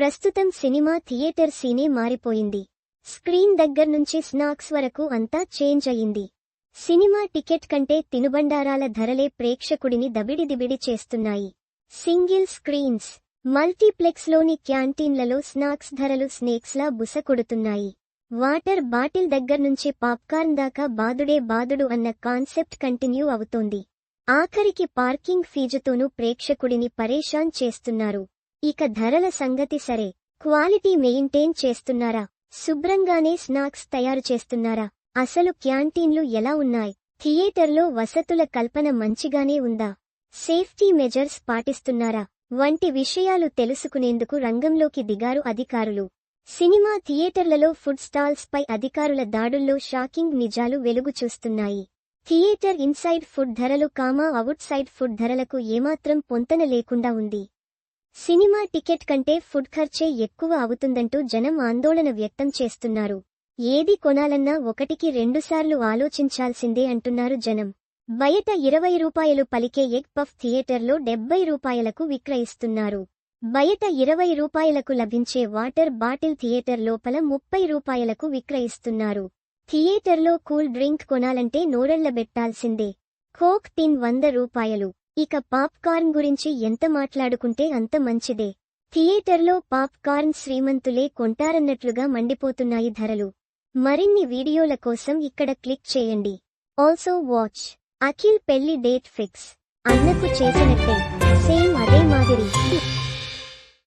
ప్రస్తుతం cinema theatre సీనే మారిపోయింది. Screen దగ్గర్నుంచి స్నాక్స్ వరకు అంతా చేంజ్ అయింది. సినిమా టికెట్ కంటే తినుబండారాల ధరలే ప్రేక్షకుడిని దబిడిదిబిడి చేస్తున్నాయి. సింగిల్ స్క్రీన్స్, మల్టీప్లెక్స్లోని క్యాంటీన్లలో స్నాక్స్ ధరలు స్నేక్స్లా బుసకొడుతున్నాయి. వాటర్ బాటిల్ దగ్గర్నుంచి పాప్కార్న్ దాకా బాదుడే బాదుడు అన్న కాన్సెప్ట్ కంటిన్యూ అవుతోంది. ఆఖరికి పార్కింగ్ ఫీజుతోనూ ప్రేక్షకుడిని పరేషాన్ చేస్తున్నారు. ఇక ధరల సంగతి సరే, క్వాలిటీ మెయింటైన్ చేస్తున్నారా? శుభ్రంగానే స్నాక్స్ తయారు చేస్తున్నారా? అసలు క్యాంటీన్లు ఎలా ఉన్నాయి? థియేటర్లో వసతుల కల్పన మంచిగానే ఉందా? సేఫ్టీ మెజర్స్ పాటిస్తున్నారా? వంటి విషయాలు తెలుసుకునేందుకు రంగంలోకి దిగారు అధికారులు. సినిమా థియేటర్లలో ఫుడ్ స్టాల్స్ పై అధికారుల దాడుల్లో షాకింగ్ నిజాలు వెలుగు చూస్తున్నాయి. థియేటర్ ఇన్సైడ్ ఫుడ్ ధరలు అవుట్ సైడ్ ఫుడ్ ధరలకు ఏమాత్రం పొంతన లేకుండా ఉంది. సినిమా టికెట్ కంటే ఫుడ్ ఖర్చే ఎక్కువ అవుతుందంటూ జనం ఆందోళన వ్యక్తం చేస్తున్నారు. ఏది కొనాలన్నా ఒకటికి రెండుసార్లు ఆలోచించాల్సిందే అంటున్నారు జనం. బయట 20 రూపాయలు పలికే ఎగ్ పఫ్ థియేటర్లో 70 రూపాయలకు విక్రయిస్తున్నారు. బయట 20 రూపాయలకు లభించే వాటర్ బాటిల్ థియేటర్ లోపల 30 రూపాయలకు విక్రయిస్తున్నారు. థియేటర్లో కూల్ డ్రింక్ కొనాలంటే నోరెళ్లబెట్టాల్సిందే. కోక్ టిన్ 100 రూపాయలు. ఇక పాప్కార్న్ గురించి ఎంత మాట్లాడుకుంటే అంత మంచిదే. థియేటర్లో పాప్కార్న్ శ్రీమంతులే కొంటారన్నట్లుగా మండిపోతున్నాయి ధరలు. మరిన్ని వీడియోల కోసం ఇక్కడ క్లిక్ చేయండి. Also watch. అఖిల్ పెళ్లి డేట్ ఫిక్స్. అన్నకు చేసినట్టే సేమ్ అదే మాదిరి.